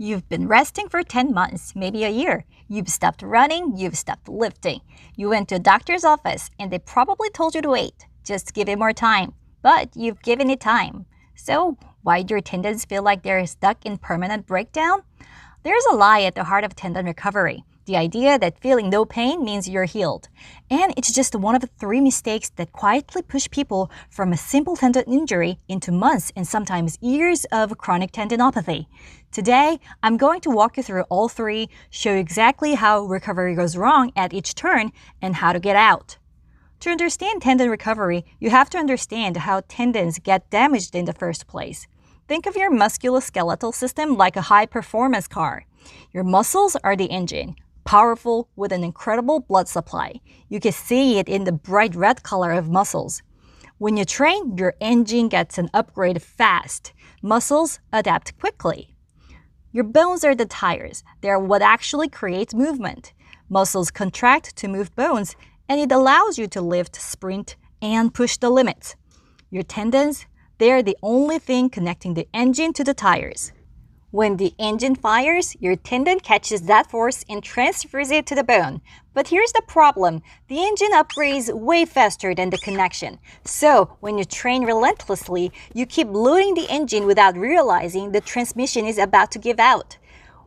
You've been resting for 10 months, maybe a year. You've stopped running, you've stopped lifting. You went to a doctor's office and they probably told you to wait. Just give it more time. But you've given it time. So why do your tendons feel like they're stuck in permanent breakdown? There's a lie at the heart of tendon recovery. The idea that feeling no pain means you're healed. And it's just one of the 3 mistakes that quietly push people from a simple tendon injury into months and sometimes years of chronic tendinopathy. Today, I'm going to walk you through all 3, show you exactly how recovery goes wrong at each turn, and how to get out. To understand tendon recovery, you have to understand how tendons get damaged in the first place. Think of your musculoskeletal system like a high-performance car. Your muscles are the engine, powerful with an incredible blood supply. You can see it in the bright red color of muscles. When you train, your engine gets an upgrade fast. Muscles adapt quickly. Your bones are the tires. They are what actually creates movement. Muscles contract to move bones, and it allows you to lift, sprint, and push the limits. Your tendons, they are the only thing connecting the engine to the tires. When the engine fires, your tendon catches that force and transfers it to the bone. But here's the problem. The engine upgrades way faster than the connection. So when you train relentlessly, you keep loading the engine without realizing the transmission is about to give out.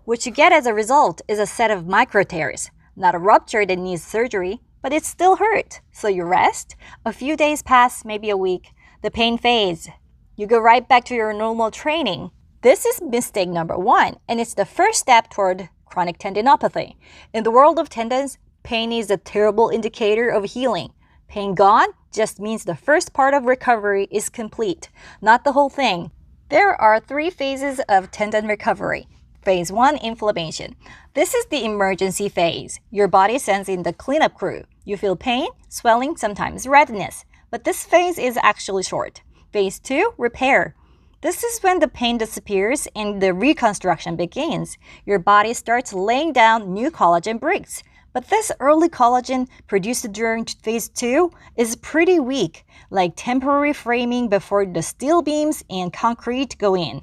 What you get as a result is a set of micro tears. Not a rupture that needs surgery, but it still hurts. So you rest. A few days pass, maybe a week. The pain fades. You go right back to your normal training. This is mistake number 1, and it's the first step toward chronic tendinopathy. In the world of tendons, pain is a terrible indicator of healing. Pain gone just means the first part of recovery is complete, not the whole thing. There are 3 phases of tendon recovery. Phase 1, inflammation. This is the emergency phase. Your body sends in the cleanup crew. You feel pain, swelling, sometimes redness. But this phase is actually short. Phase 2, repair. This is when the pain disappears and the reconstruction begins. Your body starts laying down new collagen bricks. But this early collagen produced during phase 2 is pretty weak, like temporary framing before the steel beams and concrete go in.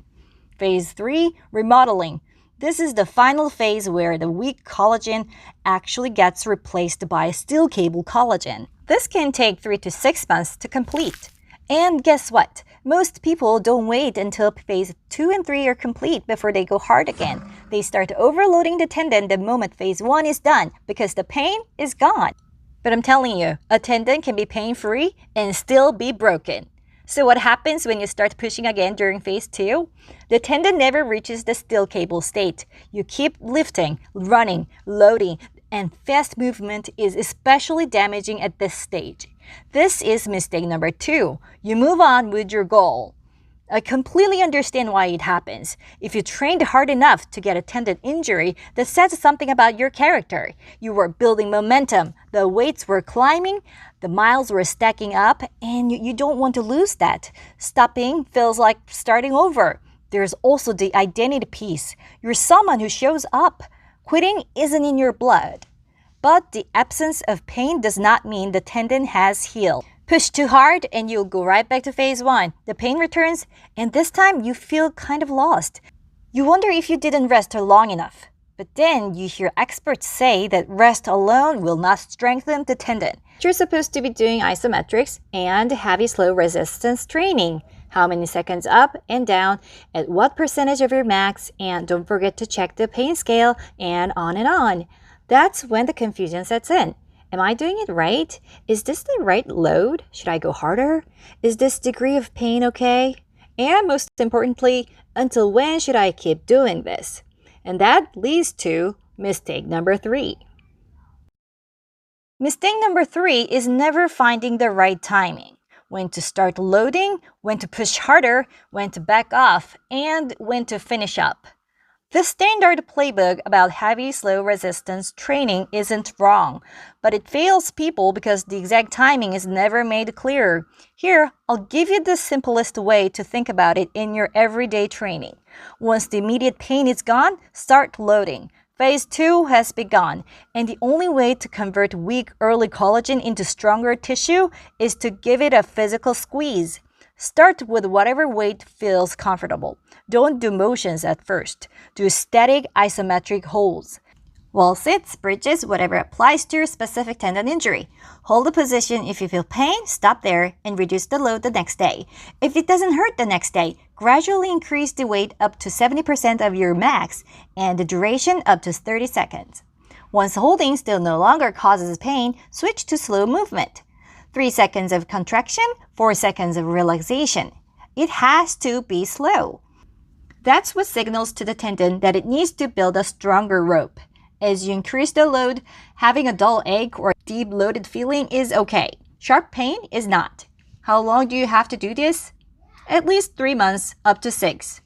Phase 3, remodeling. This is the final phase where the weak collagen actually gets replaced by steel cable collagen. This can take 3 to 6 months to complete. And guess what? Most people don't wait until phase 2 and 3 are complete before they go hard again. They start overloading the tendon the moment phase 1 is done because the pain is gone. But I'm telling you, a tendon can be pain-free and still be broken. So what happens when you start pushing again during phase 2? The tendon never reaches the steel cable state. You keep lifting, running, loading, and fast movement is especially damaging at this stage. This is mistake number 2. You move on with your goal. I completely understand why it happens. If you trained hard enough to get a tendon injury, that says something about your character. You were building momentum, the weights were climbing, the miles were stacking up, and you don't want to lose that. Stopping feels like starting over. There's also the identity piece. You're someone who shows up. Quitting isn't in your blood. But the absence of pain does not mean the tendon has healed. Push too hard and you'll go right back to phase 1. The pain returns and this time you feel kind of lost. You wonder if you didn't rest long enough. But then you hear experts say that rest alone will not strengthen the tendon. You're supposed to be doing isometrics and heavy slow resistance training. How many seconds up and down, at what percentage of your max, and don't forget to check the pain scale, and on and on. That's when the confusion sets in. Am I doing it right? Is this the right load? Should I go harder? Is this degree of pain okay? And most importantly, until when should I keep doing this? And that leads to mistake number 3. Mistake number 3 is never finding the right timing. When to start loading, when to push harder, when to back off, and when to finish up. The standard playbook about heavy, slow resistance training isn't wrong, but it fails people because the exact timing is never made clear. Here, I'll give you the simplest way to think about it in your everyday training. Once the immediate pain is gone, start loading. Phase 2 has begun, and the only way to convert weak early collagen into stronger tissue is to give it a physical squeeze. Start with whatever weight feels comfortable. Don't do motions at first. Do static isometric holds. Wall sits, bridges, whatever applies to your specific tendon injury. Hold the position if you feel pain, stop there, and reduce the load the next day. If it doesn't hurt the next day, gradually increase the weight up to 70% of your max and the duration up to 30 seconds. Once holding still no longer causes pain, switch to slow movement. 3 seconds of contraction, 4 seconds of relaxation. It has to be slow. That's what signals to the tendon that it needs to build a stronger rope. As you increase the load, having a dull ache or deep loaded feeling is okay. Sharp pain is not. How long do you have to do this? At least 3 months, up to 6.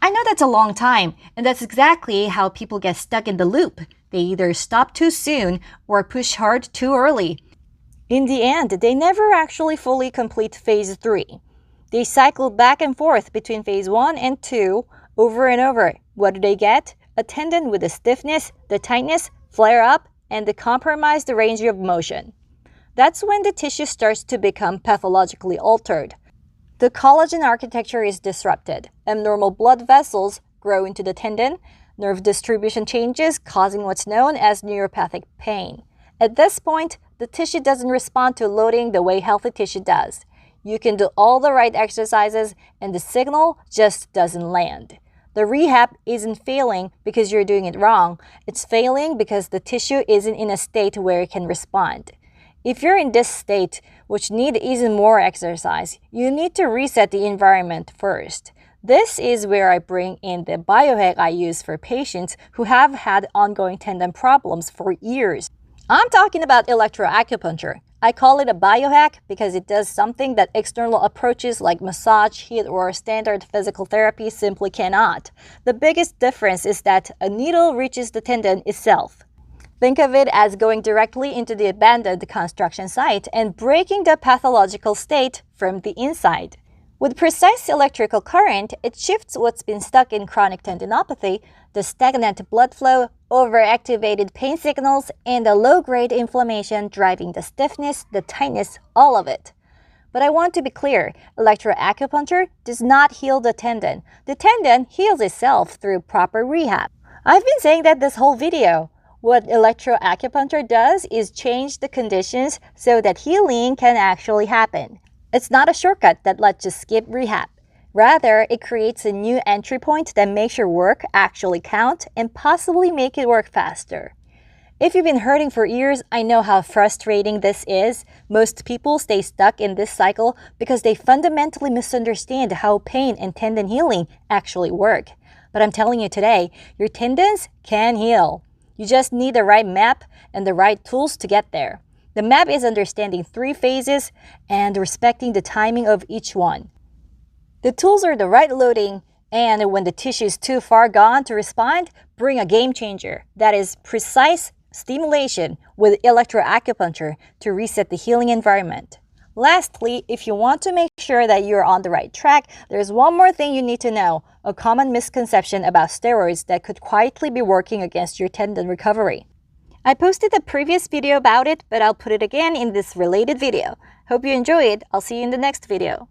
I know that's a long time, and that's exactly how people get stuck in the loop. They either stop too soon or push hard too early. In the end, they never actually fully complete phase 3. They cycle back and forth between phase 1 and 2 over and over. What do they get? A tendon with the stiffness, the tightness, flare up, and the compromised range of motion. That's when the tissue starts to become pathologically altered. The collagen architecture is disrupted. Abnormal blood vessels grow into the tendon. Nerve distribution changes, causing what's known as neuropathic pain. At this point, the tissue doesn't respond to loading the way healthy tissue does. You can do all the right exercises, and the signal just doesn't land. The rehab isn't failing because you're doing it wrong. It's failing because the tissue isn't in a state where it can respond. If you're in this state, which need even more exercise, you need to reset the environment first. This is where I bring in the biohack I use for patients who have had ongoing tendon problems for years. I'm talking about electroacupuncture. I call it a biohack because it does something that external approaches like massage, heat, or standard physical therapy simply cannot. The biggest difference is that a needle reaches the tendon itself. Think of it as going directly into the abandoned construction site and breaking the pathological state from the inside. With precise electrical current, it shifts what's been stuck in chronic tendinopathy, the stagnant blood flow, overactivated pain signals, and the low-grade inflammation driving the stiffness, the tightness, all of it. But I want to be clear, electroacupuncture does not heal the tendon. The tendon heals itself through proper rehab. I've been saying that this whole video. What electroacupuncture does is change the conditions so that healing can actually happen. It's not a shortcut that lets you skip rehab. Rather, it creates a new entry point that makes your work actually count and possibly make it work faster. If you've been hurting for years, I know how frustrating this is. Most people stay stuck in this cycle because they fundamentally misunderstand how pain and tendon healing actually work. But I'm telling you today, your tendons can heal. You just need the right map and the right tools to get there. The map is understanding 3 phases and respecting the timing of each one. The tools are the right loading, and when the tissue is too far gone to respond, bring a game changer. That is precise stimulation with electroacupuncture to reset the healing environment. Lastly, if you want to make sure that you're on the right track, there's one more thing you need to know, a common misconception about steroids that could quietly be working against your tendon recovery. I posted a previous video about it, but I'll put it again in this related video. Hope you enjoy it. I'll see you in the next video.